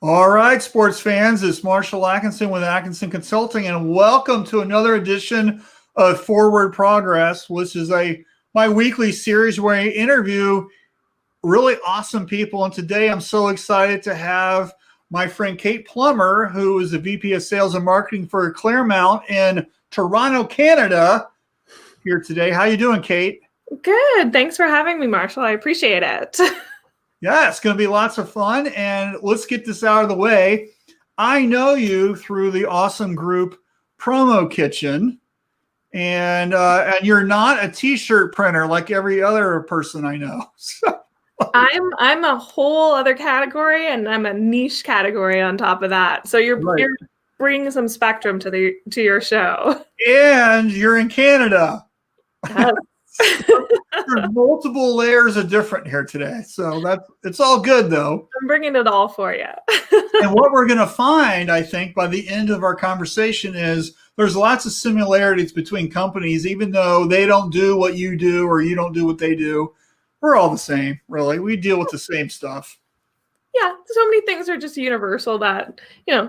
All right, sports fans, it's Marshall Atkinson with Atkinson Consulting, and welcome to another edition of Forward Progress, which is my weekly series where I interview really awesome people. And today I'm so excited to have my friend Kate Plummer, who is the VP of Sales and Marketing for Clearmount in Toronto, Canada, here today. How you doing, Kate? Good. Thanks for having me, Marshall. I appreciate it. Yeah, it's going to be lots of fun, and let's get this out of the way. I know you through the awesome group PromoKitchen, and you're not a T-shirt printer like every other person I know. So. I'm a whole other category, and I'm a niche category on top of that. So you're bringing some spectrum to your show. And you're in Canada. Yes. There's multiple layers of different here today, so it's all good though. I'm bringing it all for you. And what we're going to find, I think, by the end of our conversation is there's lots of similarities between companies, even though they don't do what you do or you don't do what they do. We're all the same, really. We deal with the same stuff. Yeah, so many things are just universal that,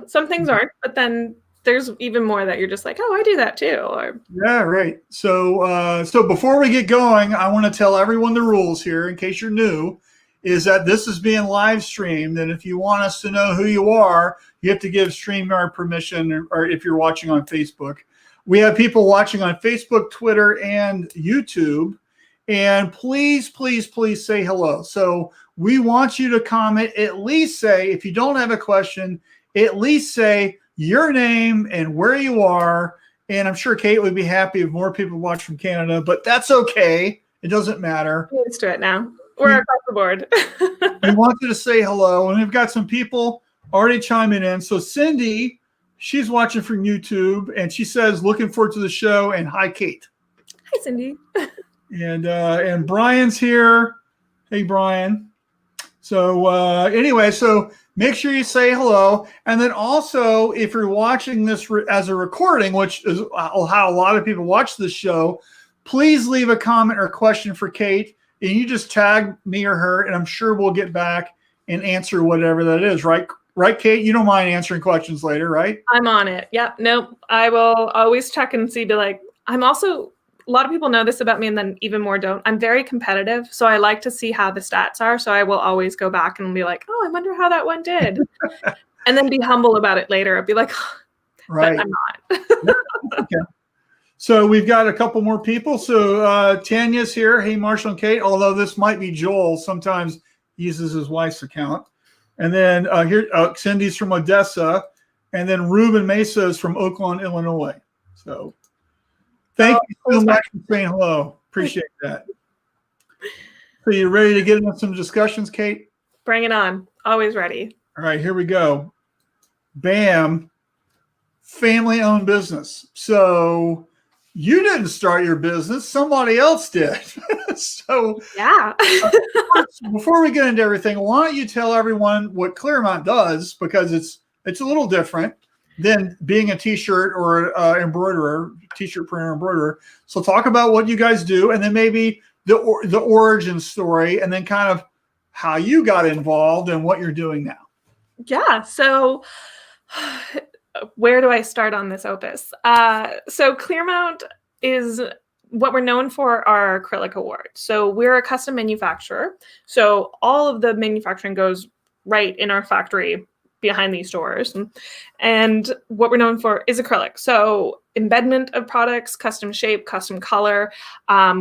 some things aren't, but then there's even more that you're just like, oh, I do that too. Yeah, right. So before we get going, I want to tell everyone the rules here in case you're new, is that this is being live streamed. And if you want us to know who you are, you have to give StreamYard permission, or if you're watching on Facebook. We have people watching on Facebook, Twitter, and YouTube. And please, please, please say hello. So we want you to comment, at least say, if you don't have a question, at least say your name and where you are. And I'm sure Kate would be happy if more people watch from Canada, but that's okay. It doesn't matter. I'm used to it now. We're across the board. We want you to say hello. And we've got some people already chiming in. So Cindy, she's watching from YouTube, and she says, looking forward to the show, and hi, Kate. Hi, Cindy. And Brian's here. Hey, Brian. So anyway, so make sure you say hello. And then also, if you're watching this as a recording, which is how a lot of people watch this show, please leave a comment or question for Kate. And you just tag me or her, and I'm sure we'll get back and answer whatever that is. Right, Kate? You don't mind answering questions later, right? I'm on it. Yep. Nope. I will always check and see, I'm also... A lot of people know this about me, and then even more don't. I'm very competitive, so I like to see how the stats are. So I will always go back and be like, oh, I wonder how that one did. And then be humble about it later. I'd be like, right. But I'm not. Okay. So we've got a couple more people. So Tanya's here. Hey, Marshall and Kate, although this might be Joel. Sometimes he uses his wife's account. And then here, Cindy's from Odessa. And then Ruben Mesa is from Oakland, Illinois. So thank you so much for saying hello. Appreciate that. So you ready to get into some discussions, Kate? Bring it on. Always ready. All right, here we go. Bam. Family-owned business. So you didn't start your business. Somebody else did. So yeah. Before we get into everything, why don't you tell everyone what Clearmount does, because it's a little different than being a T-shirt or embroiderer, T-shirt printer, embroiderer. So talk about what you guys do, and then maybe the origin story, and then kind of how you got involved and what you're doing now. Yeah. So where do I start on this opus? So Clearmount is what we're known for are acrylic awards. So we're a custom manufacturer. So all of the manufacturing goes right in our factory behind these doors. And what we're known for is acrylic. So embedment of products, custom shape, custom color.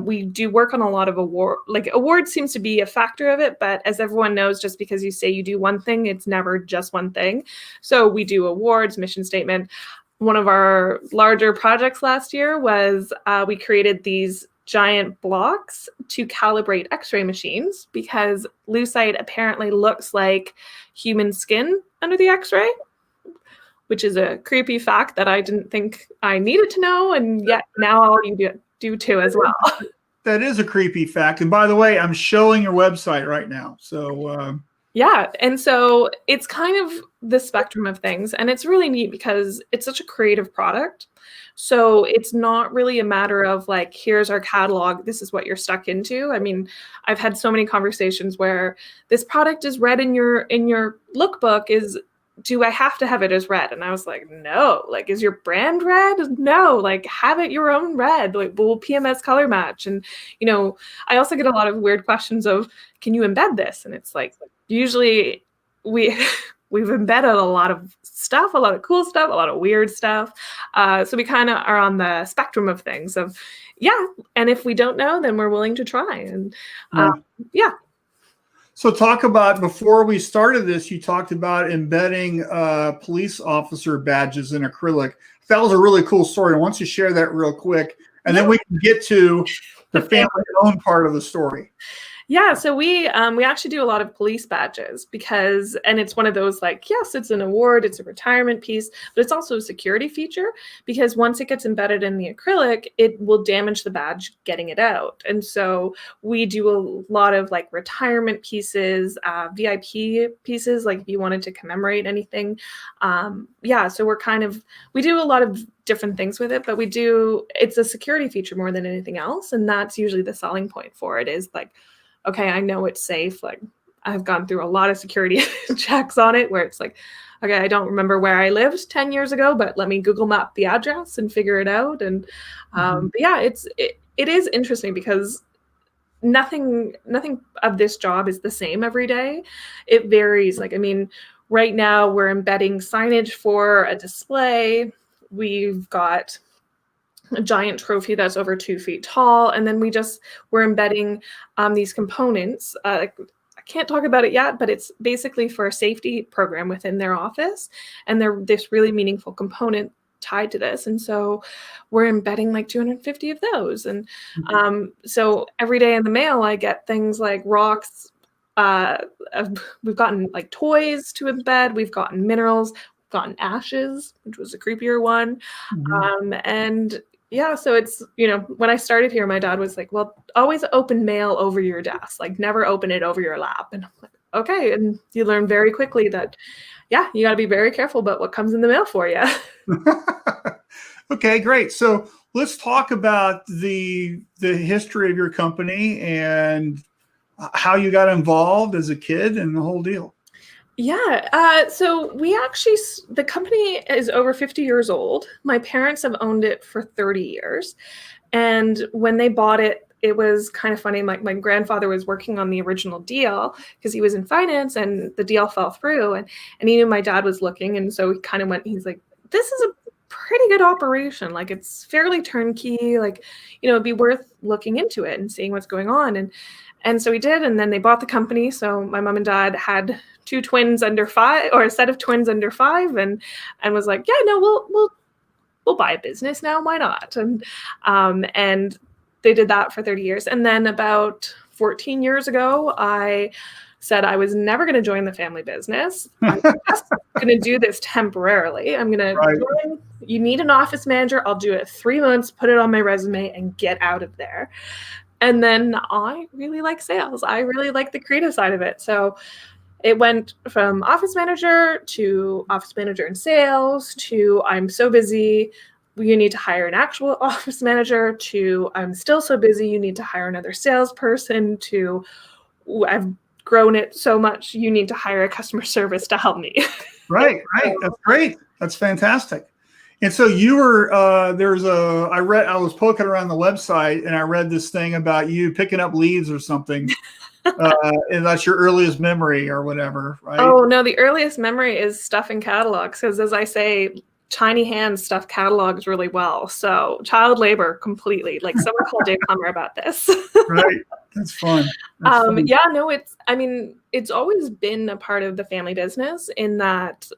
We do work on a lot of awards seems to be a factor of it, but as everyone knows, just because you say you do one thing, it's never just one thing. So we do awards, mission statement. One of our larger projects last year was we created these giant blocks to calibrate X-ray machines, because lucite apparently looks like human skin under the X-ray, which is a creepy fact that I didn't think I needed to know, and yet now all you do too as well. That is a creepy fact. And by the way, I'm showing your website right now. So yeah, and so it's kind of the spectrum of things, and it's really neat because it's such a creative product. So it's not really a matter of like, here's our catalog, this is what you're stuck into. I mean, I've had so many conversations where this product is read in your lookbook is do I have to have it as red? And I was like, no, like, is your brand red? No, like, have it your own red. Like, will PMS color match? And, I also get a lot of weird questions of, can you embed this? And it's like, usually we've embedded a lot of stuff, a lot of cool stuff, a lot of weird stuff. So we kind of are on the spectrum of things of, yeah. And if we don't know, then we're willing to try. And yeah. So talk about, before we started this, you talked about embedding police officer badges in acrylic. That was a really cool story. I want you to share that real quick, and then we can get to the family-owned part of the story. Yeah, so we actually do a lot of police badges and it's one of those, like, yes, it's an award, it's a retirement piece, but it's also a security feature, because once it gets embedded in the acrylic, it will damage the badge getting it out. And so we do a lot of, like, retirement pieces, VIP pieces, like if you wanted to commemorate anything. So we do a lot of different things with it, but it's a security feature more than anything else. And that's usually the selling point for it, is like, okay, I know it's safe. Like, I've gone through a lot of security checks on it where it's like, okay, I don't remember where I lived 10 years ago, but let me Google map the address and figure it out. And but yeah, it is interesting because nothing of this job is the same every day. It varies. Like, I mean, right now we're embedding signage for a display. We've got a giant trophy that's over 2 feet tall. And then we're embedding these components. I can't talk about it yet, but it's basically for a safety program within their office. And they're this really meaningful component tied to this. And so we're embedding like 250 of those. And so every day in the mail, I get things like rocks. We've gotten like toys to embed. We've gotten minerals, gotten ashes, which was a creepier one. And yeah, so it's, when I started here, my dad was like, well, always open mail over your desk, like never open it over your lap. And I'm like, okay. And you learn very quickly that, yeah, you got to be very careful about what comes in the mail for you. Okay, great. So let's talk about the history of your company and how you got involved as a kid and the whole deal. Yeah. So the company is over 50 years old. My parents have owned it for 30 years. And when they bought it, it was kind of funny. My grandfather was working on the original deal because he was in finance, and the deal fell through, and he knew my dad was looking. And so he kind of he's like, this is a pretty good operation. Like, it's fairly turnkey, like, it'd be worth looking into it and seeing what's going on. And so we did, and then they bought the company. So my mom and dad had 2 twins under 5, or a set of twins under 5, and was like, yeah, no, we'll buy a business now. Why not? And they did that for 30 years. And then about 14 years ago, I said I was never going to join the family business. I'm just going to do this temporarily. I'm going to join. You need an office manager. I'll do it 3 months, put it on my resume, and get out of there. And then I really like sales. I really like the creative side of it. So it went from office manager to office manager in sales to I'm so busy, you need to hire an actual office manager, to I'm still so busy, you need to hire another salesperson, to I've grown it so much, you need to hire a customer service to help me. Right. That's great. That's fantastic. And so you were, I was poking around the website and I read this thing about you picking up leaves or something. And that's your earliest memory or whatever, right? Oh, no, the earliest memory is stuffing catalogs. Because as I say, tiny hands stuff catalogs really well. So child labor completely. Like, someone called Dave Plummer about this. Right. That's fun. Fun. Yeah, no, it's always been a part of the family business in that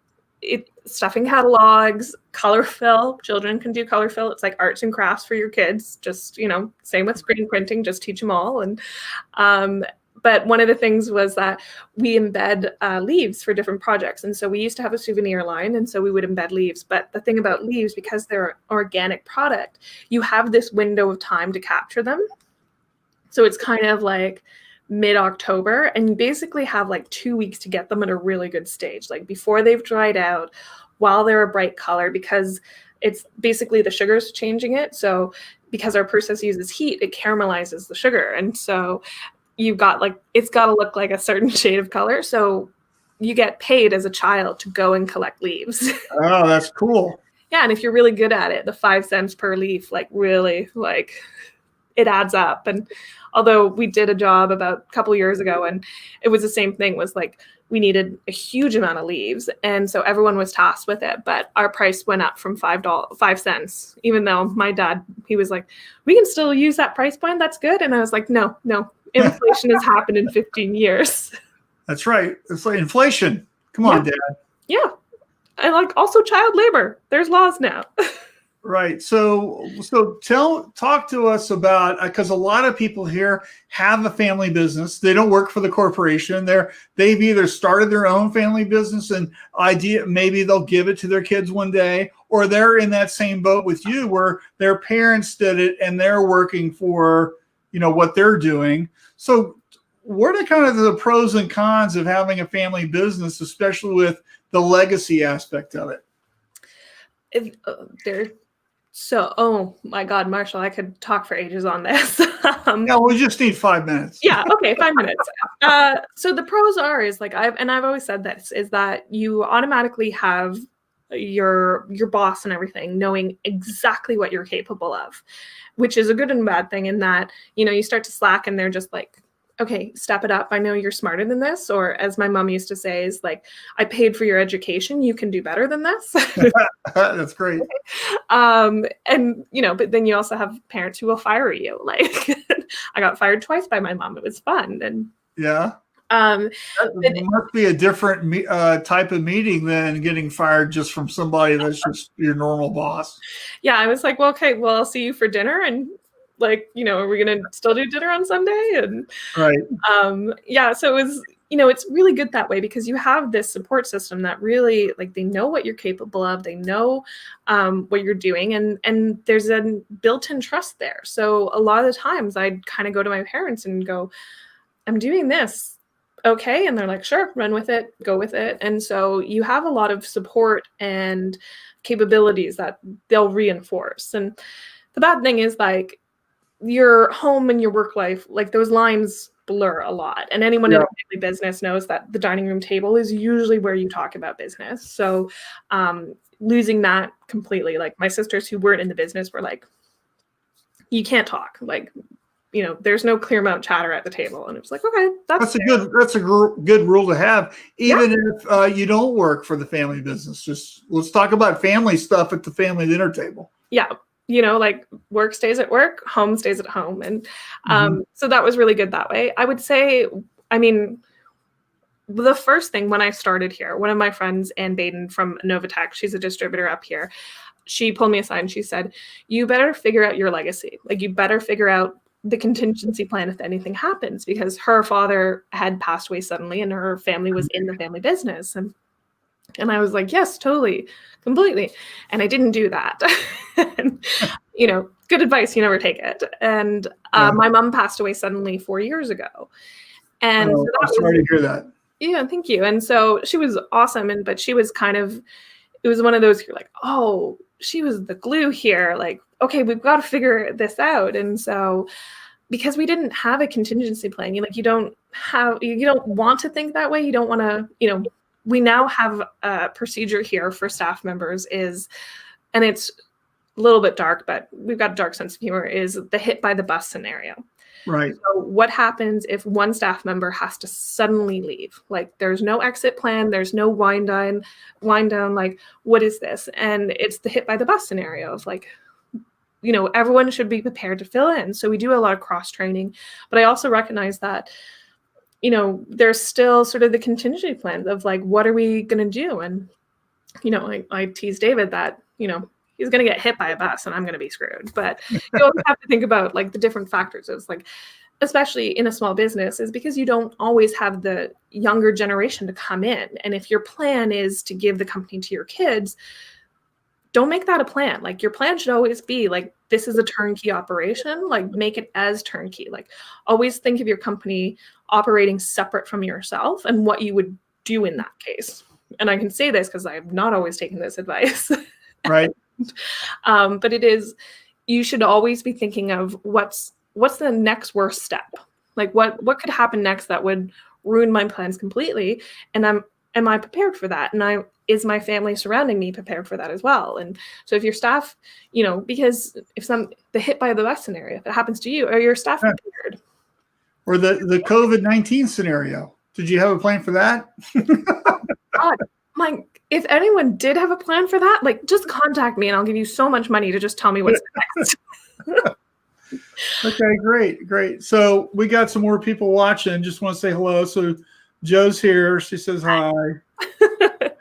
stuffing catalogs, color fill. Children can do color fill. It's like arts and crafts for your kids. Just, same with screen printing, just teach them all. And, but one of the things was that we embed leaves for different projects. And so we used to have a souvenir line, and so we would embed leaves. But the thing about leaves, because they're an organic product, you have this window of time to capture them. So it's kind of like mid-October, and you basically have like 2 weeks to get them at a really good stage, like before they've dried out, while they're a bright color, because it's basically the sugar's changing it. So because our process uses heat, it caramelizes the sugar. And so you've got it's got to look like a certain shade of color. So you get paid as a child to go and collect leaves. Oh, that's cool. Yeah, and if you're really good at it, the 5 cents per leaf, like really, like it adds up. And although we did a job about a couple years ago, and it was the same thing, was like we needed a huge amount of leaves, and so everyone was tasked with it, but our price went up from $5 cents, even though my dad, he was like, we can still use that price point, that's good. And I was like, no, inflation has happened in 15 years. That's right. It's like inflation. Come on, Dad. Yeah. And like also child labor. There's laws now. Right. So talk to us about, because a lot of people here have a family business. They don't work for the corporation. They've either started their own family business and maybe they'll give it to their kids one day, or they're in that same boat with you where their parents did it and they're working for, what they're doing. So what are kind of the pros and cons of having a family business, especially with the legacy aspect of it? Oh my God, Marshall, I could talk for ages on this. Yeah, we just need 5 minutes. Yeah, okay, 5 minutes. So the pros is like I've always said this, is that you automatically have your boss and everything knowing exactly what you're capable of, which is a good and bad thing in that, you start to slack and they're just like, okay, step it up. I know you're smarter than this. Or as my mom used to say, is like, I paid for your education. You can do better than this. That's great. And, but then you also have parents who will fire you. Like I got fired twice by my mom. It was fun. And yeah. It must be a different type of meeting than getting fired just from somebody that's just your normal boss. Yeah. I was like, well, okay, well, I'll see you for dinner. And like, are we going to still do dinner on Sunday? And right. Yeah. So it was, it's really good that way because you have this support system that really, like, they know what you're capable of. They know what you're doing, and there's a built-in trust there. So a lot of the times I'd kind of go to my parents and go, I'm doing this. Okay. And they're like, sure, run with it, go with it. And so you have a lot of support and capabilities that they'll reinforce. And the bad thing is, like, your home and your work life, like, those lines blur a lot. And anyone in a family business knows that the dining room table is usually where you talk about business. So losing that completely, like, my sisters who weren't in the business were like, you can't talk. Like, there's no Clearmount chatter at the table. And it was like, okay, that's a good rule to have, even if you don't work for the family business. Just let's talk about family stuff at the family dinner table. Yeah. Like, work stays at work, home stays at home. And so that was really good that way. I would say, the first thing when I started here, one of my friends, Ann Baden from Novatech, she's a distributor up here, she pulled me aside and she said, you better figure out your legacy. Like, you better figure out the contingency plan if anything happens, because her father had passed away suddenly and her family was in the family business. And I was like, yes, totally, completely. And I didn't do that. And, good advice, you never take it. And my mom passed away suddenly 4 years ago. And so I'm sorry to hear that. Yeah, thank you. And so she was awesome. But she was it was one of those, you're like, oh, she was the glue here. Like, okay, we've got to figure this out. And so, because we didn't have a contingency plan, you don't want to think that way. You don't want to, we now have a procedure here for staff members and it's a little bit dark, but we've got a dark sense of humor, is the hit by the bus scenario. Right. So what happens if one staff member has to suddenly leave? Like, there's no exit plan, there's no wind down, like, what is this? And it's the hit by the bus scenario of, like, everyone should be prepared to fill in. So we do a lot of cross training, but I also recognize that there's still sort of the contingency plans of, like, what are we going to do? And, I tease David that, he's going to get hit by a bus and I'm going to be screwed. But you always have to think about, like, the different factors. It's like, especially in a small business, is because you don't always have the younger generation to come in. And if your plan is to give the company to your kids, don't make that a plan. Like, your plan should always be like, this is a turnkey operation. Like, make it as turnkey. Like, always think of your company operating separate from yourself and what you would do in that case. And I can say this because I've not always taken this advice. Right. But it is, you should always be thinking of what's the next worst step? Like, what could happen next that would ruin my plans completely? And am I prepared for that? And is my family surrounding me prepared for that as well? And so if your staff, because if the hit by the bus scenario, if it happens to you, are your staff prepared? Or the COVID-19 scenario. Did you have a plan for that? God, if anyone did have a plan for that, like, just contact me and I'll give you so much money to just tell me what's next. Okay, great. So we got some more people watching. Just want to say hello. So Joe's here. She says hi.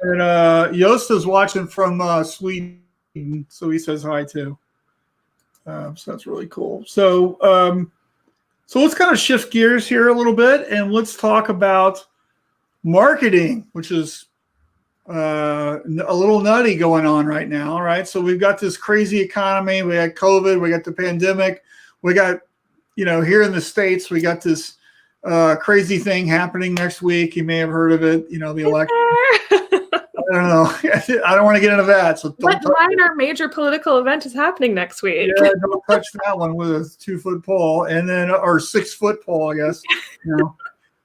And Josta's watching from Sweden. So he says hi too. So that's really cool. So let's kind of shift gears here a little bit and let's talk about marketing, which is a little nutty going on right now, right? So we've got this crazy economy. We got COVID. We got the pandemic. We got, here in the States, we got this crazy thing happening next week. You may have heard of it, the election. I don't know. I don't want to get into that. So what minor major political event is happening next week? Yeah, don't touch that one with a 2-foot pole, and then or 6-foot pole, I guess.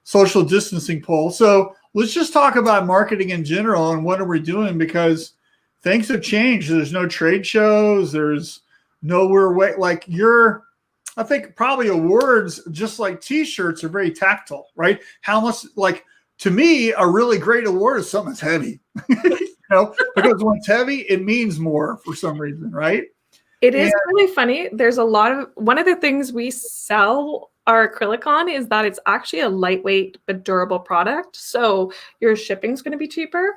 Social distancing pole. So let's just talk about marketing in general and what are we doing, because things have changed. There's no trade shows. There's nowhere like I think probably awards, just like T-shirts, are very tactile, right? How much, like, to me, a really great award is something that's heavy, because when it's heavy, it means more for some reason, right? It is really funny. There's one of the things we sell our acrylic on is that it's actually a lightweight but durable product. So your shipping's going to be cheaper.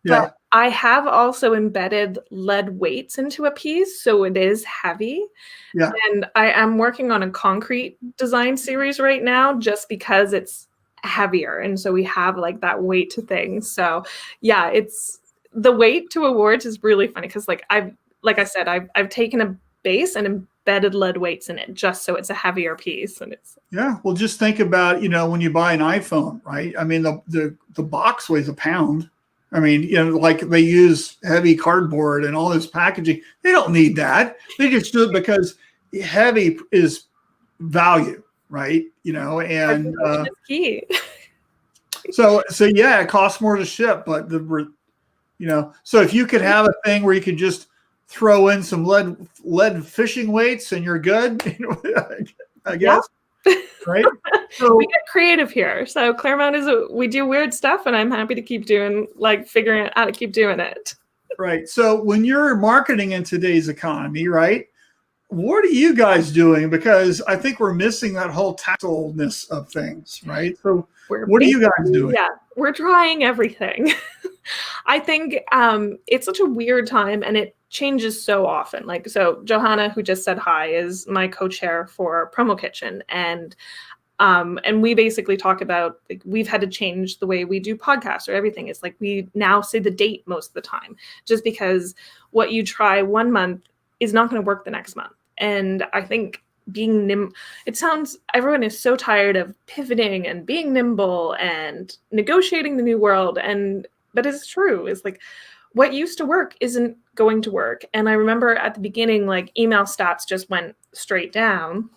Yeah. But I have also embedded lead weights into a piece, so it is heavy. Yeah. And I am working on a concrete design series right now just because it's heavier. And so we have like that weight to things. So yeah, it's the weight to awards is really funny because like I said, I've taken a base and embedded lead weights in it just so it's a heavier piece. And it's well, just think about, when you buy an iPhone, right? I mean, the box weighs a pound. I mean, like they use heavy cardboard and all this packaging. They don't need that. They just do it because heavy is value, right? And key. So yeah, it costs more to ship, but so if you could have a thing where you could just throw in some lead fishing weights and you're good, I guess. Yeah. Right? So we get creative here. So Clearmount we do weird stuff, and I'm happy to keep figuring out how to keep doing it. Right. So when you're marketing in today's economy, right, what are you guys doing? Because I think we're missing that whole tactileness of things, right? So what are you guys doing? Yeah, we're trying everything. I think it's such a weird time, and it changes so often. Like, so Johanna, who just said hi, is my co-chair for PromoKitchen, and we basically talk about, like, we've had to change the way we do podcasts or everything. It's like we now say the date most of the time, just because what you try one month is not going to work the next month. And I think being nimble, everyone is so tired of pivoting and being nimble and negotiating the new world. But it's true. It's like what used to work isn't going to work. And I remember at the beginning, like, email stats just went straight down,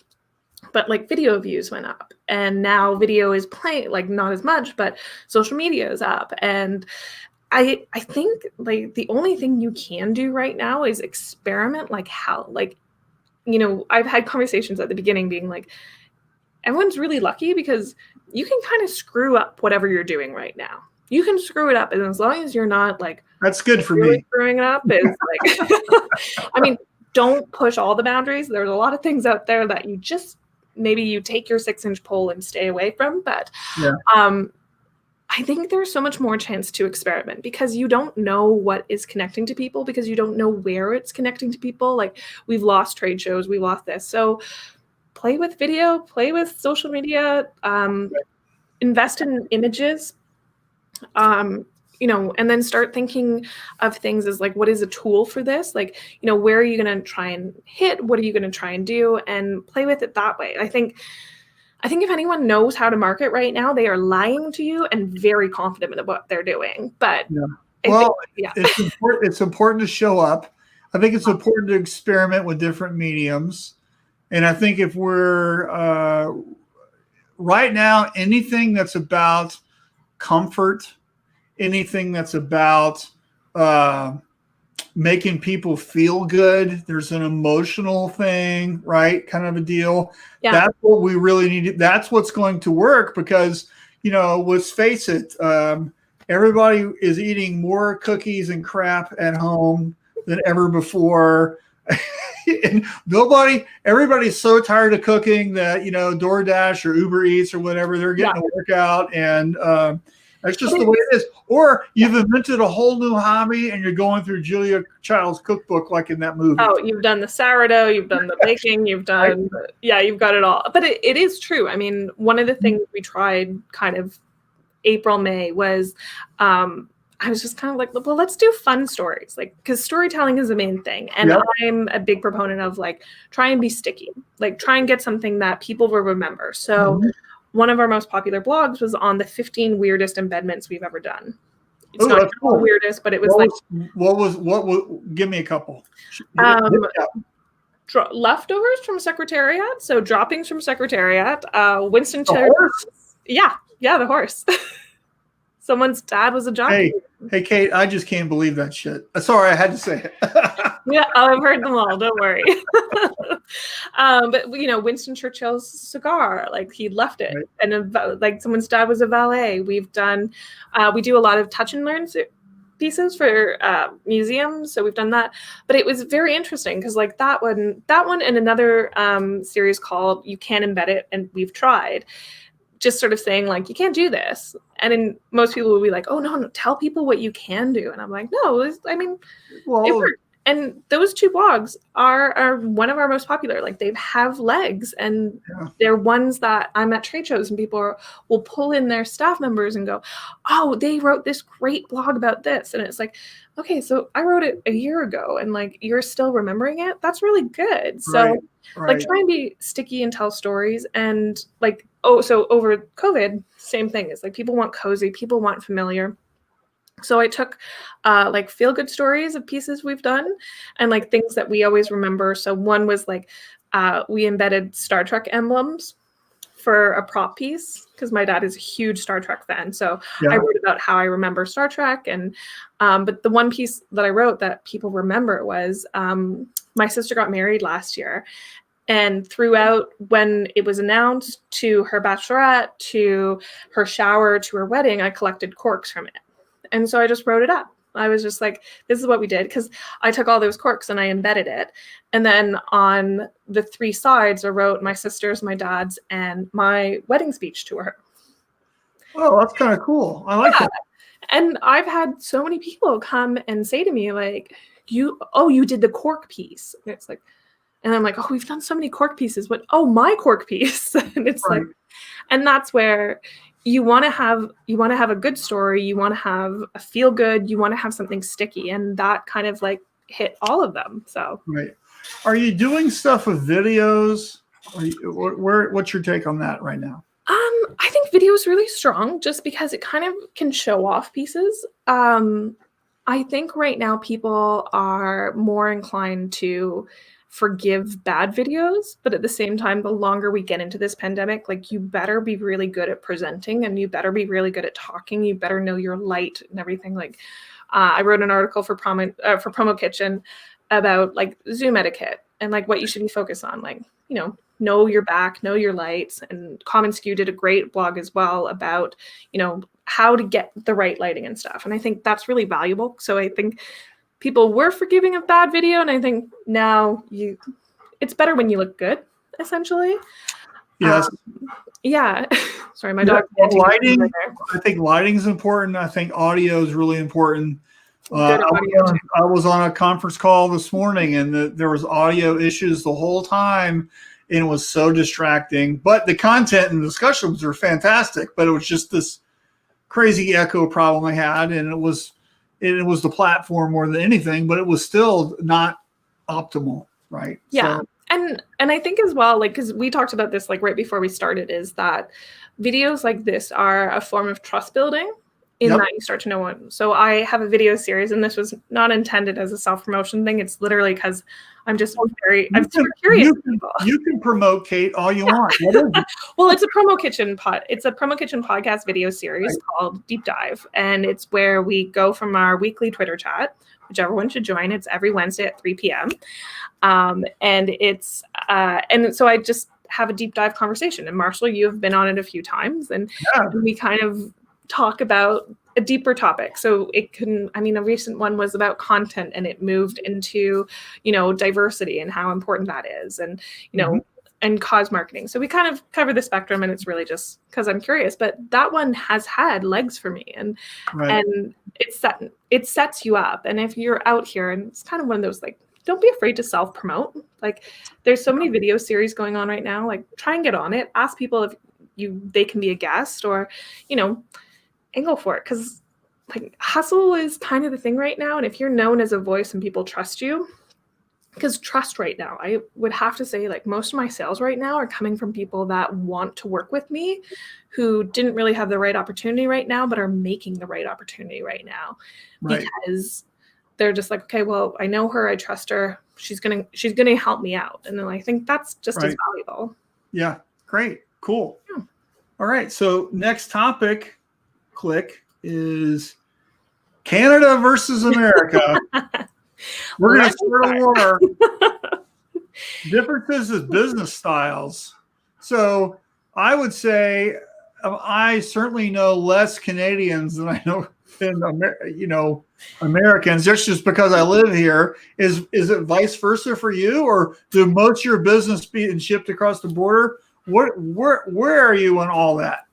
but like video views went up, and now video is playing, like, not as much, but social media is up. And I think, like, the only thing you can do right now is experiment. Like, how, like, I've had conversations at the beginning being like, everyone's really lucky because you can kind of screw up whatever you're doing right now. You can screw it up, and as long as you're not, like, that's good for really me. Screwing it up is like, I mean, don't push all the boundaries. There's a lot of things out there that you just, maybe you take your 6-inch pole and stay away from. But yeah. I think there's so much more chance to experiment because you don't know what is connecting to people, because you don't know where it's connecting to people. Like, we've lost trade shows, we lost this. So play with video, play with social media, invest in images, and then start thinking of things as like, what is a tool for this? Like, where are you going to try and hit? What are you going to try and do? And play with it that way. I think if anyone knows how to market right now, they are lying to you and very confident in what they're doing. But it's important to show up. I think it's important to experiment with different mediums. And I think if we're right now, anything that's about comfort anything that's about making people feel good. There's an emotional thing, right? Kind of a deal. Yeah. That's what we really need. That's what's going to work because, let's face it, everybody is eating more cookies and crap at home than ever before. And everybody's so tired of cooking that, DoorDash or Uber Eats or whatever, they're getting a workout, and that's just the way it is. Or you've invented a whole new hobby and you're going through Julia Child's cookbook like in that movie. Oh, you've done the sourdough, you've done the baking, you've done, you've got it all. But it is true. I mean, one of the things we tried kind of April, May was, I was just kind of like, well, let's do fun stories, like, because storytelling is the main thing. And I'm a big proponent of like, try and be sticky, like try and get something that people will remember. So one of our most popular blogs was on the 15 weirdest embedments we've ever done. It's not the weirdest, but it was give me a couple. Leftovers from Secretariat. So droppings from Secretariat, Winston Churchill. Yeah, the horse. Someone's dad was a jockey. Hey, Kate, I just can't believe that shit. Sorry, I had to say it. Yeah, I've heard them all. Don't worry. But Winston Churchill's cigar, like he left it, and like someone's dad was a valet. We've done, we do a lot of touch and learn pieces for museums, so we've done that. But it was very interesting because like that one, and another series called "You Can't Embed It," and we've tried. Just sort of saying like, you can't do this. And then most people will be like, oh, no, tell people what you can do. And I'm like, no, it worked. And those two blogs are one of our most popular. Like they have legs, and they're ones that I'm at trade shows and people will pull in their staff members and go, oh, they wrote this great blog about this. And it's like, okay, so I wrote it a year ago and like, you're still remembering it. That's really good. So like try and be sticky and tell stories. And like, so over COVID, same thing. It's like people want cozy, people want familiar. So I took like feel good stories of pieces we've done and like things that we always remember. So one was like we embedded Star Trek emblems for a prop piece because my dad is a huge Star Trek fan. So I wrote about how I remember Star Trek. And but the one piece that I wrote that people remember was my sister got married last year. And throughout when it was announced to her bachelorette, to her shower, to her wedding, I collected corks from it. And so I just wrote it up. I was just like, this is what we did. Because I took all those corks and I embedded it. And then on the 3 sides, I wrote my sister's, my dad's, and my wedding speech to her. Oh, that's kind of cool. I like that. And I've had so many people come and say to me, like, you did the cork piece. And it's like, and I'm like, oh, we've done so many cork pieces. But, oh, my cork piece. And it's like, and that's where you want to have a good story. You want to have a feel good. You want to have something sticky. And that kind of like hit all of them. So. Right. Are you doing stuff with videos? What's your take on that right now? I think video is really strong just because it kind of can show off pieces. I think right now people are more inclined to forgive bad videos, but at the same time, the longer we get into this pandemic, like you better be really good at presenting and you better be really good at talking. You better know your light and everything. Like I wrote an article for PromoKitchen about like Zoom etiquette and like what you should be focused on, like, know your back, know your lights. And Common Skew did a great blog as well about, how to get the right lighting and stuff. And I think that's really valuable. So I think people were forgiving of bad video, and I think now it's better when you look good, essentially. Yes. Yeah. Sorry, my dog. Lighting. I think lighting is important. I think audio is really important. I was on a conference call this morning, and there was audio issues the whole time, and it was so distracting. But the content and the discussions were fantastic. But it was just this crazy echo problem I had, and it was the platform more than anything, but it was still not optimal, right? Yeah. So. And I think as well, like, because we talked about this like right before we started, is that videos like this are a form of trust building in that you start to know one. So I have a video series, and this was not intended as a self-promotion thing. It's literally because I'm just I'm super curious. You can promote, Kate, all you want. What is it? Well, it's a PromoKitchen podcast video series called Deep Dive, and it's where we go from our weekly Twitter chat, which everyone should join. It's every Wednesday at 3 p.m. And it's and so I just have a deep dive conversation. And Marshall, you have been on it a few times, and we kind of talk about a deeper topic. So it can, I mean, a recent one was about content, and it moved into, diversity and how important that is, and, and cause marketing. So we kind of cover the spectrum, and it's really just because I'm curious, but that one has had legs for me, and it sets you up. And if you're out here, and it's kind of one of those, like, don't be afraid to self-promote. Like, there's so many video series going on right now. Like, try and get on it. Ask people if they can be a guest, or, and go for it. Because, like, hustle is kind of the thing right now. And if you're known as a voice and people trust you, because trust right now, I would have to say, like, most of my sales right now are coming from people that want to work with me, who didn't really have the right opportunity right now, but are making the right opportunity right now. Because they're just like, okay, well, I know her, I trust her. She's gonna help me out. And then I think that's just as valuable. Yeah. Great. Cool. Yeah. All right. So next topic, click, is Canada versus America. We're going to start a war. Differences in business styles. So I would say I certainly know less Canadians than I know Americans, just because I live here. Is it vice versa for you, or do most of your business being shipped across the border? Where are you on all that?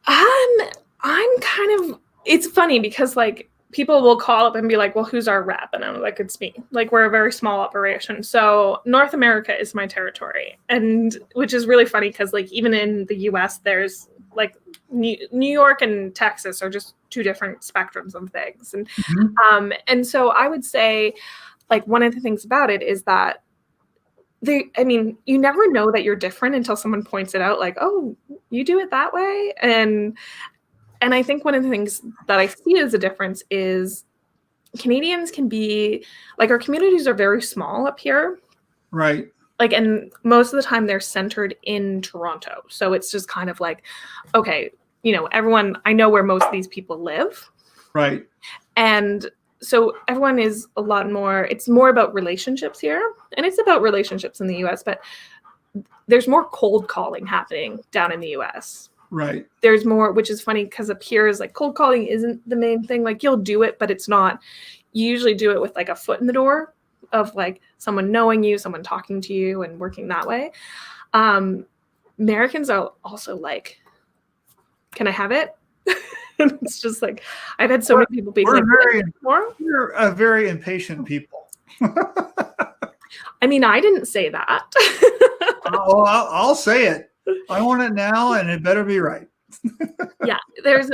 I'm kind of, it's funny because, like, people will call up and be like, well, who's our rep? And I'm like, it's me. Like, we're a very small operation. So North America is my territory. And which is really funny because, like, even in the US, there's, like, New York and Texas are just two different spectrums of things. And and so I would say, like, one of the things about it is that you never know that you're different until someone points it out, like, oh, you do it that way. And I think one of the things that I see as a difference is Canadians can be, like, our communities are very small up here. Right. Like, and most of the time they're centered in Toronto. So it's just kind of like, okay, everyone, I know where most of these people live. Right. And so everyone is a lot more, it's more about relationships here. And it's about relationships in the US, but there's more cold calling happening down in the US. Right. There's more, which is funny because up here is, like, cold calling isn't the main thing. Like, you'll do it, but it's not. You usually do it with, like, a foot in the door of, like, someone knowing you, someone talking to you, and working that way. Americans are also like, can I have it? It's just like, I've had so many people be like, we're a very impatient people. I mean, I didn't say that. I'll say it. I want it now, and it better be right. Yeah, there's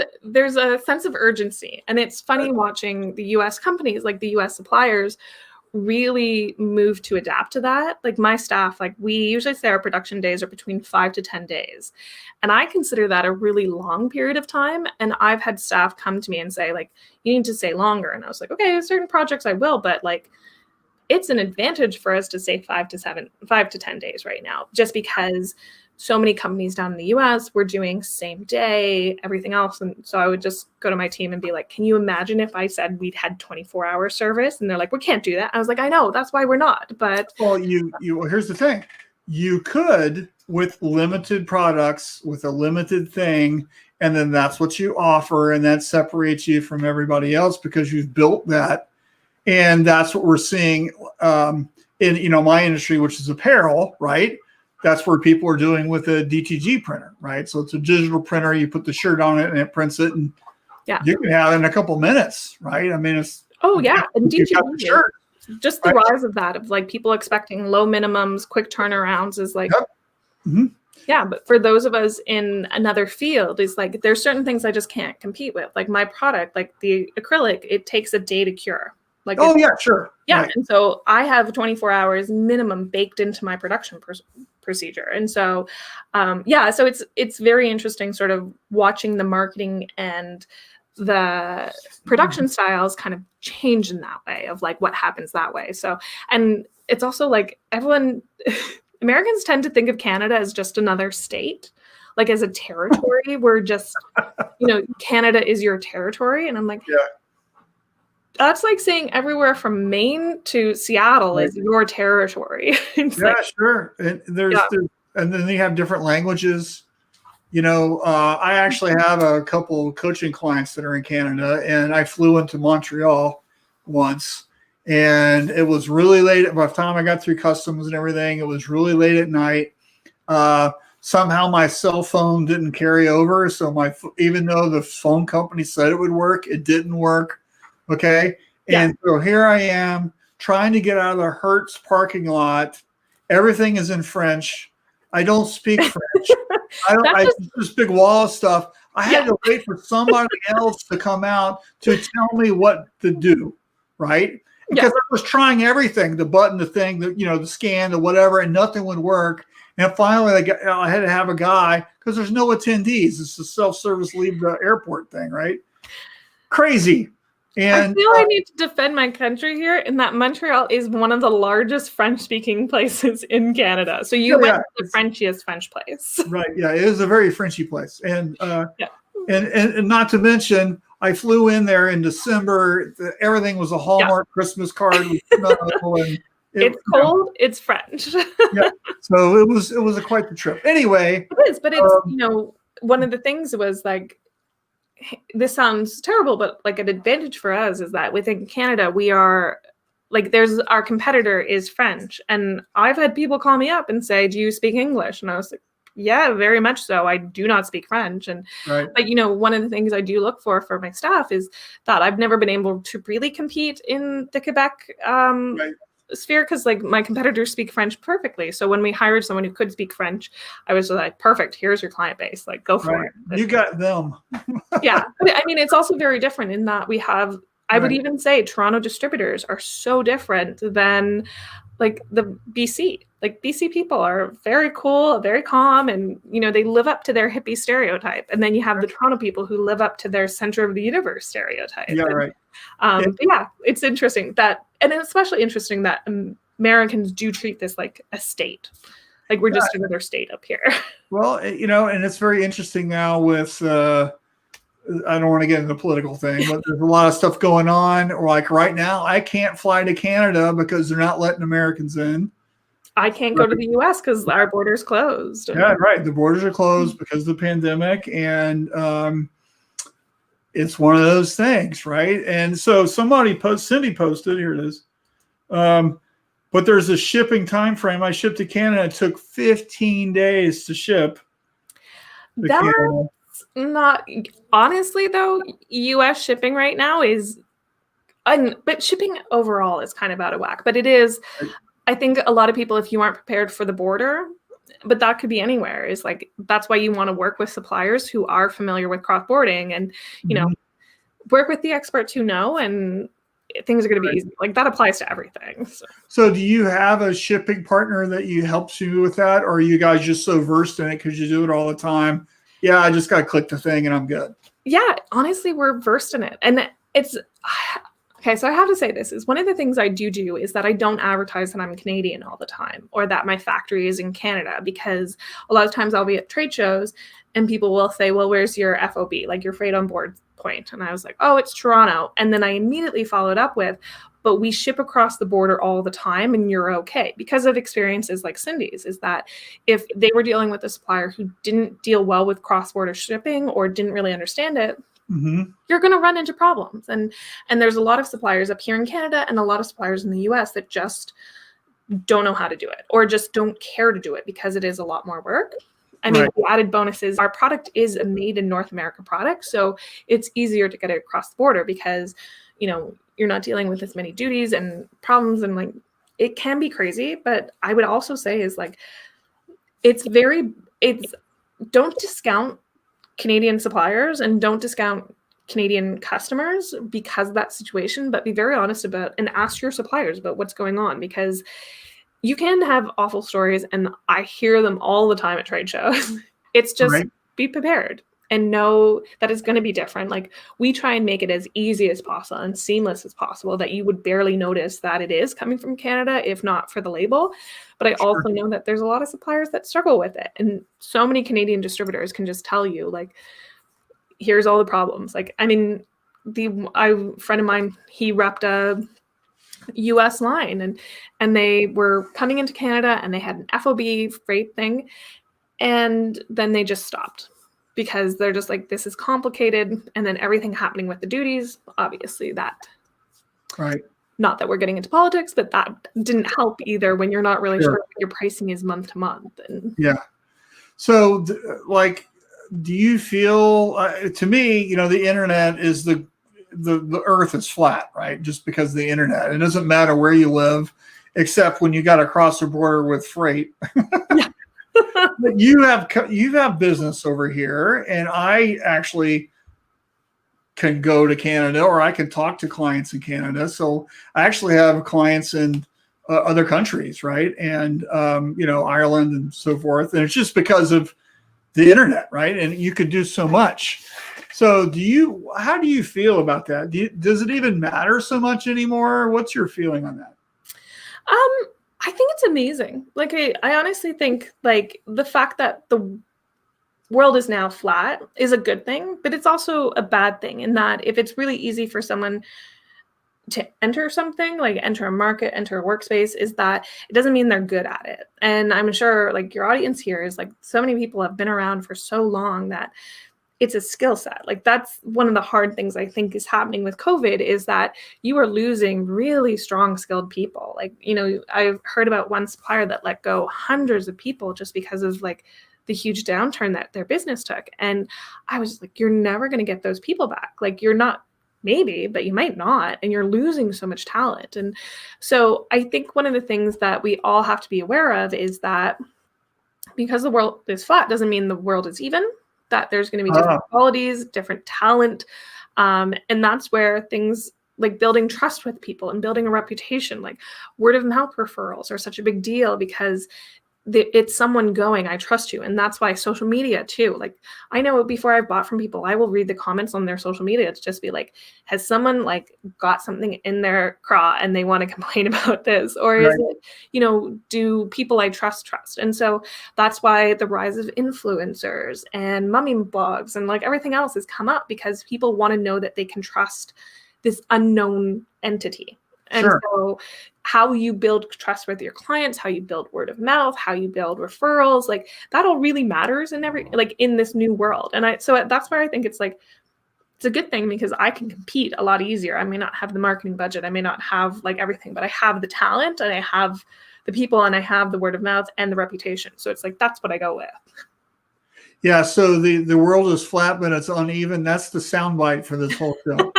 a sense of urgency, and it's funny watching the U.S. companies, like the U.S. suppliers, really move to adapt to that. Like, my staff, like, we usually say our production days are between 5 to 10 days, and I consider that a really long period of time. And I've had staff come to me and say, like, you need to say longer. And I was like, okay, certain projects I will, but, like, it's an advantage for us to say 5 to 10 days right now, just because so many companies down in the US were doing same day, everything else. And so I would just go to my team and be like, can you imagine if I said we'd had 24-hour service? And they're like, we can't do that. I was like, I know, that's why we're not. But well, here's the thing. You could, with limited products, with a limited thing, and then that's what you offer, and that separates you from everybody else because you've built that. And that's what we're seeing in my industry, which is apparel, right? That's where people are doing with a DTG printer, right? So it's a digital printer. You put the shirt on it and it prints it, and you can have it in a couple minutes, right? I mean, it's and DTG, just the rise of that, of, like, people expecting low minimums, quick turnarounds is like, yeah. But for those of us in another field, is like, there's certain things I just can't compete with. Like, my product, like the acrylic, it takes a day to cure. Like, Oh yeah, sure. yeah. Right. And so I have 24 hours minimum baked into my production procedure. And so, yeah, so it's very interesting sort of watching the marketing and the production styles kind of change in that way of like what happens that way. So, and it's also like everyone, Americans tend to think of Canada as just another state, like as a territory. We're just, Canada is your territory. And I'm like, Yeah. that's like saying everywhere from Maine to Seattle Right. is your territory. It's Yeah, like, sure. And yeah. and then they have different languages. I actually have a couple coaching clients that are in Canada, and I flew into Montreal once, and it was really late. By the time I got through customs and everything, it was really late at night. Somehow my cell phone didn't carry over, so even though the phone company said it would work, it didn't work. Okay, Yeah. and so here I am trying to get out of the Hertz parking lot. Everything is in French. I don't speak French. I just this big wall of stuff. I had to wait for somebody else to come out to tell me what to do, right? Because I was trying everything, the button, the thing, the scan, the whatever, and nothing would work. And finally, I had to have a guy because there's no attendees. It's a self-service leave the airport thing, right? Crazy. And I feel I need to defend my country here in that Montreal is one of the largest French-speaking places in Canada. So you went to the Frenchiest French place. Right. Yeah, it is a very Frenchy place. And and not to mention, I flew in there in December. Everything was a Hallmark Christmas card with snow, and it's cold. It's French. Yeah. So it was quite the trip. Anyway, it is, but it's one of the things was like, this sounds terrible, but like an advantage for us is that within Canada, we are like, our competitor is French. And I've had people call me up and say, do you speak English? And I was like, yeah, very much so. I do not speak French. And, but one of the things I do look for my staff is that I've never been able to really compete in the Quebec sphere because like my competitors speak French perfectly. So when we hired someone who could speak French, I was like, perfect, here's your client base, like go for it. You got them. Yeah, but I mean, it's also very different in that we have, I would even say Toronto distributors are so different than like the BC. Like BC people are very cool, very calm, and they live up to their hippie stereotype. And then you have the Toronto people who live up to their center of the universe stereotype. Yeah, right. Yeah, it's interesting that, and it's especially interesting that Americans do treat this like a state. Like we're just another state up here. Well, and it's very interesting now with, I don't want to get into the political thing, but there's a lot of stuff going on. Like right now, I can't fly to Canada because they're not letting Americans in. I can't go to the U.S. because our border's closed. Yeah, right. The borders are closed because of the pandemic, and it's one of those things, right? And so Cindy posted, here it is. But there's a shipping time frame. I shipped to Canada. It took 15 days to ship. That's not, honestly though, U.S. shipping right now is, but shipping overall is kind of out of whack. But it is, I think a lot of people, if you aren't prepared for the border, but that could be anywhere, is like, that's why you want to work with suppliers who are familiar with cross-boarding and, work with the experts who know, and things are going to be easy. Like that applies to everything. So do you have a shipping partner that helps you with that? Or are you guys just so versed in it because you do it all the time? Yeah, I just got to click the thing and I'm good. Yeah, honestly, we're versed in it. And it's, okay, so I have to say this is one of the things I do is that I don't advertise that I'm Canadian all the time or that my factory is in Canada, because a lot of times I'll be at trade shows and people will say, well, where's your FOB, like your freight on board point? And I was like, oh, it's Toronto. And then I immediately followed up with, but we ship across the border all the time and you're okay, because of experiences like Cindy's, is that if they were dealing with a supplier who didn't deal well with cross-border shipping or didn't really understand it, you're going to run into problems. And there's a lot of suppliers up here in Canada and a lot of suppliers in the US that just don't know how to do it or just don't care to do it because it is a lot more work. I mean, the added bonus is our product is a made in North America product. So it's easier to get it across the border because, you're not dealing with as many duties and problems, and like, it can be crazy. But I would also say is like, don't discount Canadian suppliers and don't discount Canadian customers because of that situation, but be very honest about and ask your suppliers about what's going on, because you can have awful stories, and I hear them all the time at trade shows. It's just Right. be prepared and know that it's going to be different. Like, we try and make it as easy as possible and seamless as possible, that you would barely notice that it is coming from Canada, if not for the label. But I also know that there's a lot of suppliers that struggle with it. And so many Canadian distributors can just tell you, like, here's all the problems. Like, I mean, friend of mine, he repped a US line, and they were coming into Canada, and they had an FOB freight thing. And then they just stopped because they're just like, this is complicated. And then everything happening with the duties, obviously that, Right. not that we're getting into politics, but that didn't help either when you're not really Sure. sure what your pricing is month to month. And Yeah. So, like, do you feel, to me, the internet is the earth is flat, right? Just because of the internet. It doesn't matter where you live, except when you got to cross the border with freight. Yeah. But you have business over here, and I actually can go to Canada, or I can talk to clients in Canada. So I actually have clients in other countries, right? And Ireland and so forth. And it's just because of the internet, right? And you could do so much. So how do you feel about that? Does it even matter so much anymore? What's your feeling on that? I think it's amazing. Like, I honestly think, like, the fact that the world is now flat is a good thing, but it's also a bad thing in that if it's really easy for someone to enter something, like enter a market, enter a workspace, is that it doesn't mean they're good at it. And I'm sure, like, your audience here is like, so many people have been around for so long that it's a skill set. Like, that's one of the hard things I think is happening with COVID, is that you are losing really strong, skilled people. Like, I've heard about one supplier that let go hundreds of people just because of, like, the huge downturn that their business took. And I was like, you're never going to get those people back. Like, you're not, maybe, but you might not. And you're losing so much talent. And so I think one of the things that we all have to be aware of is that because the world is flat doesn't mean the world is even, that there's going to be different qualities, different talent. And that's where things like building trust with people and building a reputation, like word of mouth referrals, are such a big deal, because it's someone going, I trust you. And that's why social media too. Like, I know before I bought from people, I will read the comments on their social media to just be like, has someone like got something in their craw and they want to complain about this? Or is it, do people I trust? And so that's why the rise of influencers and mummy blogs and like everything else has come up, because people want to know that they can trust this unknown entity. And so how you build trust with your clients, how you build word of mouth, how you build referrals, like that all really matters in this new world. And so that's where I think it's a good thing, because I can compete a lot easier. I may not have the marketing budget, I may not have like everything, but I have the talent, and I have the people, and I have the word of mouth and the reputation. So it's like, that's what I go with. Yeah. So the world is flat, but it's uneven. That's the soundbite for this whole show.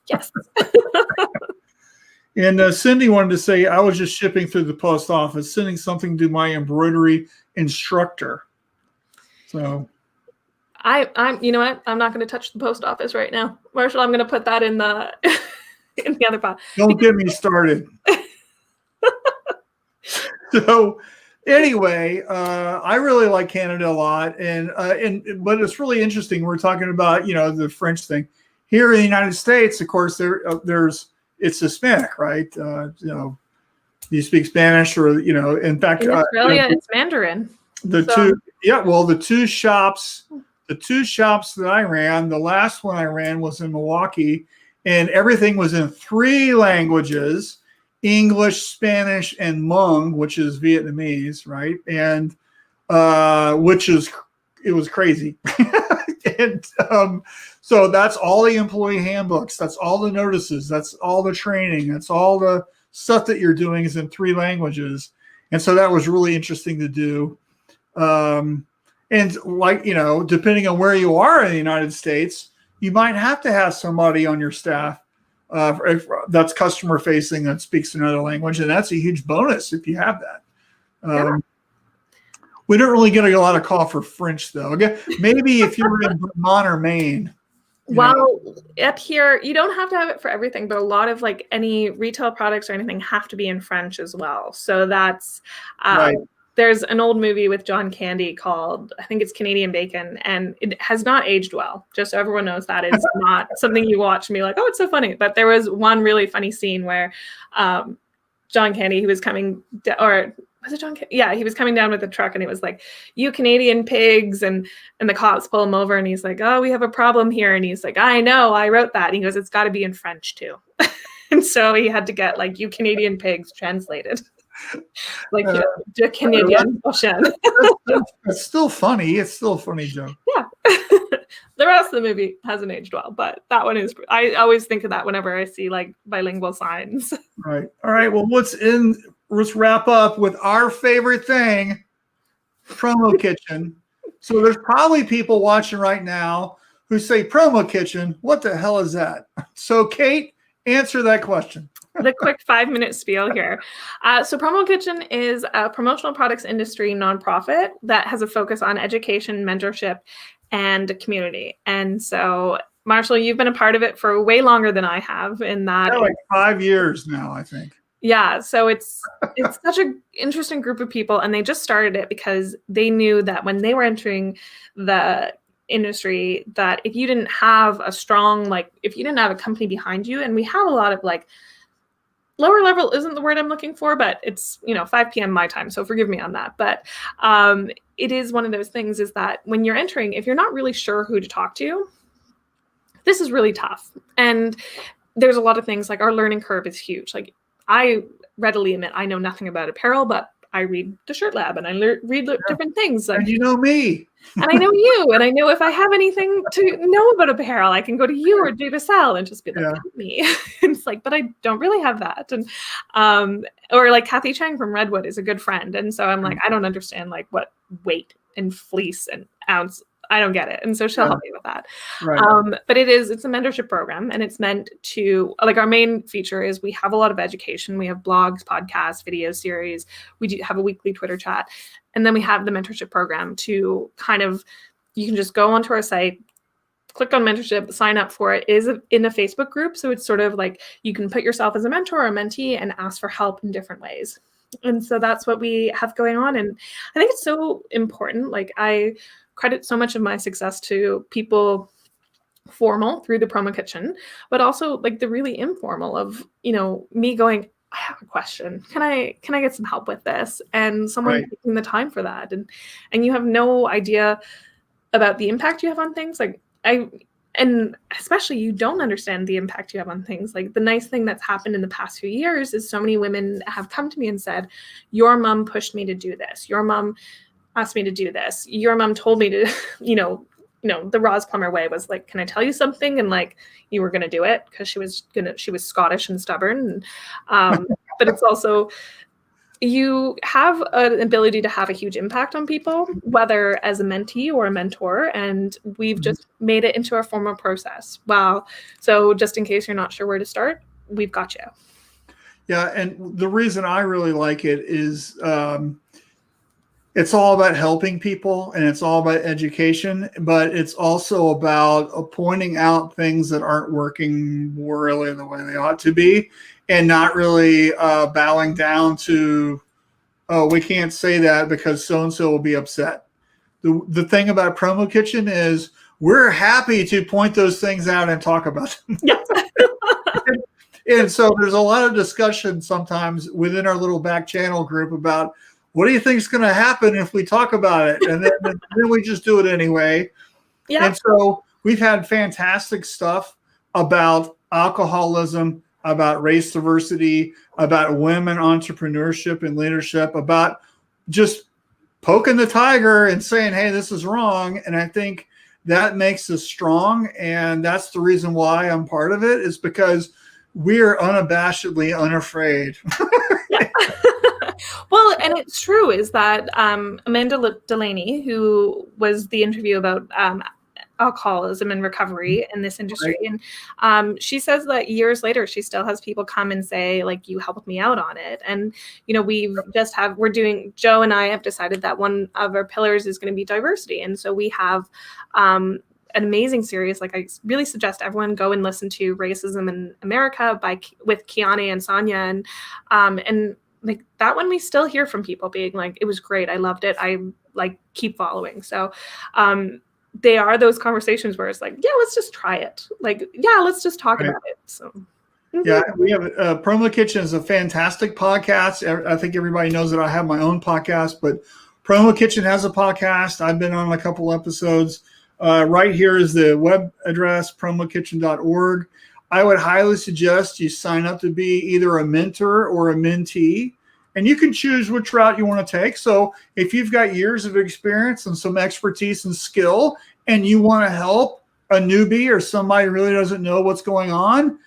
Yes. And Cindy wanted to say, I was just shipping through the post office, sending something to my embroidery instructor. So I'm you know what? I'm not going to touch the post office right now, Marshall. I'm going to put that in the in the other pot. Don't get me started. So anyway, I really like Canada a lot, but it's really interesting. We're talking about the French thing here in the United States. Of course, it's Hispanic, right? You speak Spanish, or in fact, in Australia, it's Mandarin. The two shops that I ran, the last one I ran was in Milwaukee, and everything was in 3 languages: English, Spanish, and Hmong, which is Vietnamese, right? And it was crazy. And so that's all the employee handbooks, that's all the notices, that's all the training, that's all the stuff that you're doing is in 3 languages. And so that was really interesting to do. And depending on where you are in the United States, you might have to have somebody on your staff that's customer facing, that speaks another language. And that's a huge bonus if you have that. We don't really get a lot of call for French, though. Maybe if you're in Vermont or Maine. Well, up here, you don't have to have it for everything, but a lot of like any retail products or anything have to be in French as well. So that's, Right. there's an old movie with John Candy called, I think it's Canadian Bacon, and it has not aged well. Just so everyone knows that it's not something you watch and be like, oh, it's so funny. But there was one really funny scene where John Candy, he was coming, or was it John? Yeah, he was coming down with the truck, and it was like, "You Canadian pigs," and the cops pull him over, and he's like, "Oh, we have a problem here," and he's like, "I know, I wrote that." And he goes, "It's got to be in French too," and so he had to get like "You Canadian pigs" translated, like "Je Canadian Ocean." It's still funny. It's still a funny joke. Yeah. The rest of the movie hasn't aged well, but that one is. I always think of that whenever I see like bilingual signs. Right. All right. Well, let's wrap up with our favorite thing, PromoKitchen. So there's probably people watching right now who say, PromoKitchen, what the hell is that? So Kate, answer that question. The quick 5-minute spiel here. So PromoKitchen is a promotional products industry nonprofit that has a focus on education, mentorship, and community. And so, Marshall, you've been a part of it for way longer than I have. In that, like 5 years now, I think. Yeah, so it's such an interesting group of people, and they just started it because they knew that when they were entering the industry, that if you didn't have a strong, like, if you didn't have a company behind you, and we have a lot of like lower level isn't the word I'm looking for, but it's 5 p.m. my time, so forgive me on that. But it is one of those things is that when you're entering, if you're not really sure who to talk to, this is really tough. And there's a lot of things like our learning curve is huge. Like, I readily admit I know nothing about apparel, but I read the Shirt Lab and I read different things. And you know me. And I know you. And I know if I have anything to know about apparel, I can go to you or do to sell and just be like, help me. It's like, but I don't really have that. And or like Kathy Chang from Redwood is a good friend. And so I'm like, I don't understand like what weight and fleece and ounce. I don't get it. And so she'll help me with that. Right. But it's a mentorship program, and it's meant to, like, our main feature is we have a lot of education. We have blogs, podcasts, video series. We do have a weekly Twitter chat. And then we have the mentorship program to kind of, you can just go onto our site, click on mentorship, sign up for it. It is in a Facebook group. So it's sort of like you can put yourself as a mentor or a mentee and ask for help in different ways. And so that's what we have going on. And I think it's so important. Like, I credit so much of my success to people formal through the PromoKitchen, but also like the really informal of, me going, I have a question. Can I get some help with this? And someone taking the time for that. And you have no idea about the impact you have on things. Like, and especially you don't understand the impact you have on things. Like, the nice thing that's happened in the past few years is so many women have come to me and said, your mom pushed me to do this. Your mom asked me to do this. Your mom told me to, the Roz Plummer way was like, can I tell you something? And like, you were going to do it because she was Scottish and stubborn. But it's also, you have an ability to have a huge impact on people, whether as a mentee or a mentor. And we've just made it into a formal process. Wow. So just in case you're not sure where to start, we've got you. Yeah. And the reason I really like it is, it's all about helping people, and it's all about education, but it's also about pointing out things that aren't working really the way they ought to be, and not really bowing down to, oh, we can't say that because so-and-so will be upset. The thing about PromoKitchen is we're happy to point those things out and talk about them. Yes. And so there's a lot of discussion sometimes within our little back channel group about, what do you think is going to happen if we talk about it? And then we just do it anyway. Yeah. And so we've had fantastic stuff about alcoholism, about race diversity, about women entrepreneurship and leadership, about just poking the tiger and saying, hey, this is wrong. And I think that makes us strong. And that's the reason why I'm part of it, is because we're unabashedly unafraid. Yeah. Well, and it's true is that Amanda Delaney, who was the interview about alcoholism and recovery in this industry, and she says that years later, she still has people come and say, like, you helped me out on it. And, Joe and I have decided that one of our pillars is going to be diversity. And so we have an amazing series. Like, I really suggest everyone go and listen to Racism in America with Kiani and Sonia, and like that one, we still hear from people being like, it was great, I loved it, I like keep following. So they are those conversations where it's like, yeah, let's just try it. Like, yeah, let's just talk about it. So yeah, we have PromoKitchen is a fantastic podcast. I think everybody knows that I have my own podcast, but PromoKitchen has a podcast. I've been on a couple episodes. Right here is the web address, PromoKitchen.org. I would highly suggest you sign up to be either a mentor or a mentee, and you can choose which route you want to take. So if you've got years of experience and some expertise and skill, and you want to help a newbie or somebody who really doesn't know what's going on,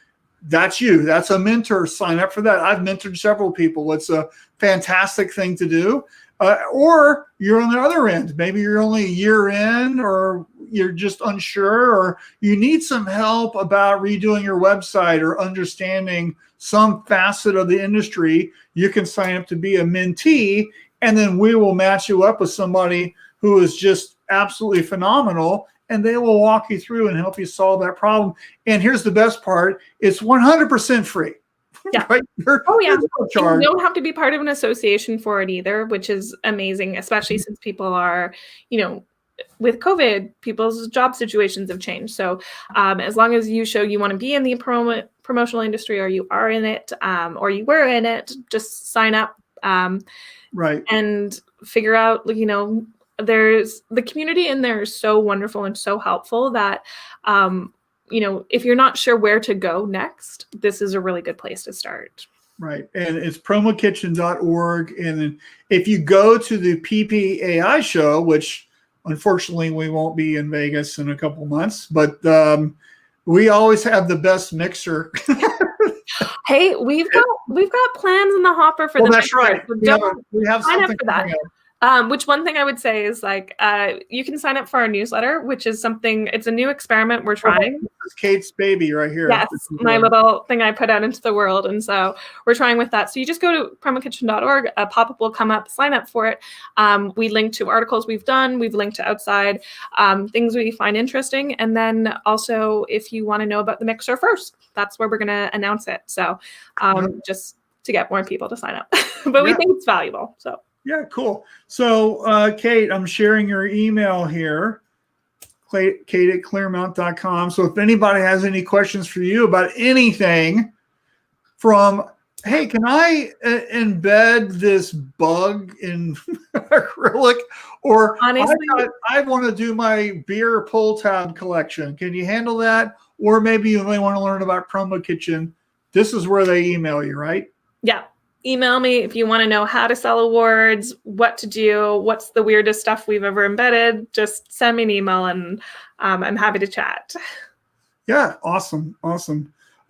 that's you. That's a mentor. Sign up for that. I've mentored several people. It's a fantastic thing to do. Or you're on the other end. Maybe you're only a year in, or you're just unsure, or you need some help about redoing your website or understanding some facet of the industry. You can sign up to be a mentee, and then we will match you up with somebody who is just absolutely phenomenal, and they will walk you through and help you solve that problem. And here's the best part. It's 100% free. Yeah. Right? Oh, yeah. You don't have to be part of an association for it either, which is amazing, especially since people are, with COVID, people's job situations have changed. So as long as you show you want to be in the promotional industry, or you are in it, or you were in it, just sign up right, and figure out, there's the community in there is so wonderful and so helpful that if you're not sure where to go next, this is a really good place to start. Right. And it's PromoKitchen.org. And if you go to the PPAI show, which unfortunately we won't be in Vegas in a couple months, but we always have the best mixer. Hey, we've got plans in the hopper for the that's mixer. right. So we have sign something up for that. Which one thing I would say is you can sign up for our newsletter, which is it's a new experiment we're trying. This is Kate's baby right here. Yes, my little thing I put out into the world. And so we're trying with that. So you just go to PromoKitchen.org, a pop-up will come up, sign up for it. We link to articles we've done. We've linked to outside things we find interesting. And then also, if you want to know about the mixer first, that's where we're going to announce it. So just to get more people to sign up. But we think it's valuable. So. Yeah, cool. So, Kate, I'm sharing your email here, kate@clearmount.com. So if anybody has any questions for you about anything from, hey, can I embed this bug in acrylic? Or honestly, I want to do my beer pull tab collection. Can you handle that? Or maybe you may want to learn about PromoKitchen. This is where they email you, right? Yeah. Email me if you want to know how to sell awards, what to do, what's the weirdest stuff we've ever embedded. Just send me an email, and I'm happy to chat. Yeah, awesome.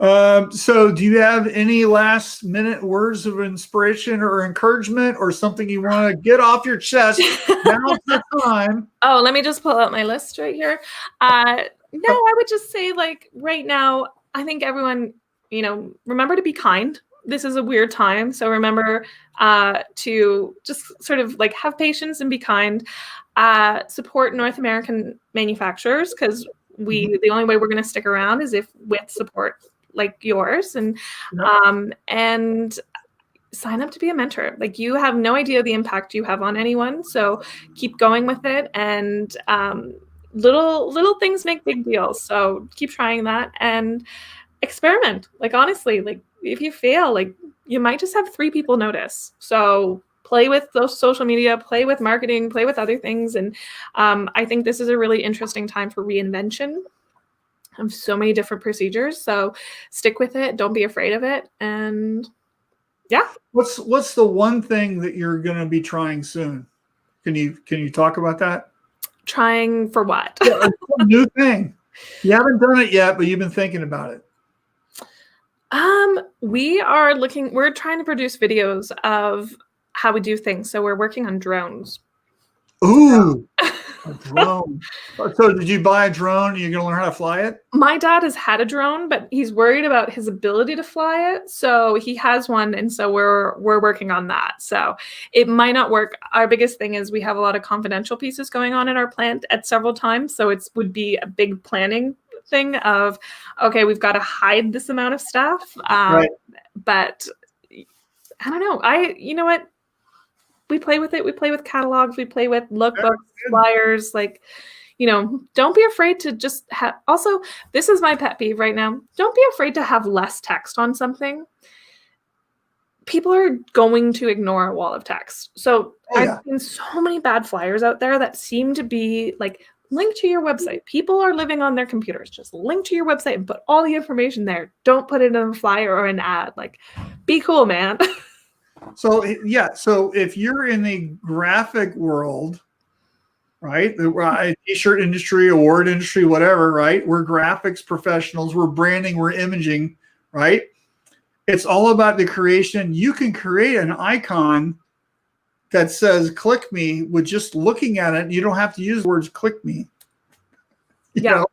So do you have any last minute words of inspiration or encouragement, or something you want to get off your chest? Now's the time. Oh, let me just pull out my list right here. No, I would just say, right now, I think everyone, remember to be kind. This is a weird time. So remember to just sort of have patience and be kind. Support North American manufacturers, because the only way we're going to stick around is if with support like yours. And and sign up to be a mentor. You have no idea the impact you have on anyone. So keep going with it. And little things make big deals. So keep trying that and experiment. Honestly, if you fail, you might just have 3 people notice. So play with those social media, play with marketing, play with other things. And I think this is a really interesting time for reinvention of so many different procedures. So stick with it. Don't be afraid of it. And yeah. What's the one thing that you're going to be trying soon? Can you talk about that? Trying for what? Yeah, a new thing. You haven't done it yet, but you've been thinking about it. We're trying to produce videos of how we do things. So we're working on drones. Ooh, A drone. So did you buy a drone? You're going to learn how to fly it? My dad has had a drone, but he's worried about his ability to fly it. So he has one, and so we're working on that. So it might not work. Our biggest thing is we have a lot of confidential pieces going on in our plant at several times. So it would be a big planning thing of, okay, we've got to hide this amount of stuff. Right. But I don't know. You know what? We play with it. We play with catalogs. We play with lookbooks, flyers, like, don't be afraid to just have. Also, this is my pet peeve right now. Don't be afraid to have less text on something. People are going to ignore a wall of text. So I've seen so many bad flyers out there that seem to be like, link to your website. People are living on their computers. Just link to your website and put all the information there. Don't put it in a flyer or an ad. Like, be cool, man. So if you're in the graphic world, right, the t-shirt industry, award industry, whatever, right, we're graphics professionals, we're branding, we're imaging, right? It's all about the creation. You can create an icon that says click me with just looking at it. You don't have to use the words click me. You know?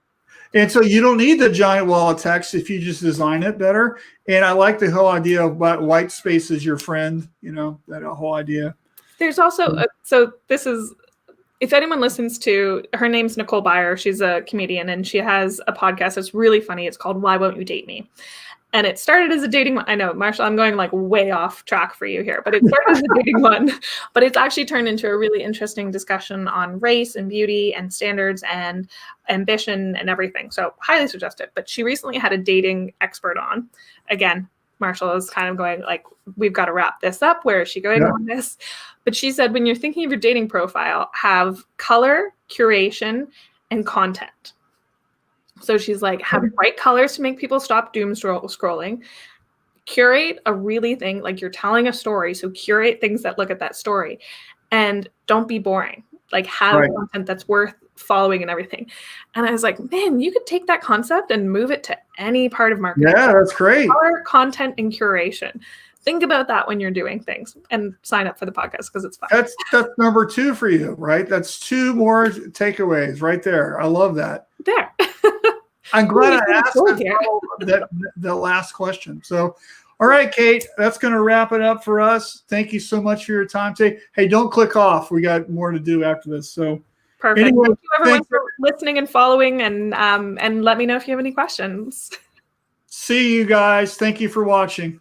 And so you don't need the giant wall of text if you just design it better. And I like the whole idea about white space is your friend, that whole idea. There's also, so this is, if anyone listens to, her name's Nicole Byer. She's a comedian and she has a podcast that's really funny. It's called Why Won't You Date Me? And it started as a dating one. I know, Marshall, I'm going like way off track for you here, but it started as a dating one. But it's actually turned into a really interesting discussion on race and beauty and standards and ambition and everything. So highly suggest it. But she recently had a dating expert on. Again, Marshall is kind of going like, we've got to wrap this up. Where is she going on this? But she said, when you're thinking of your dating profile, have color, curation, and content. So she's like, have bright colors to make people stop doom scrolling. Curate a really thing, like you're telling a story. So curate things that look at that story. And don't be boring. Like have content that's worth following and everything. And I was like, man, you could take that concept and move it to any part of marketing. Yeah, that's great. Color, content, and curation. Think about that when you're doing things and sign up for the podcast because it's fun. That's number 2 for you, right? That's 2 more takeaways right there. I love that. There. I'm glad I asked that last question. So, all right, Kate, that's going to wrap it up for us. Thank you so much for your time today. Hey, don't click off. We got more to do after this. So, perfect. Anyway, thank you everyone for listening and following, and let me know if you have any questions. See you guys. Thank you for watching.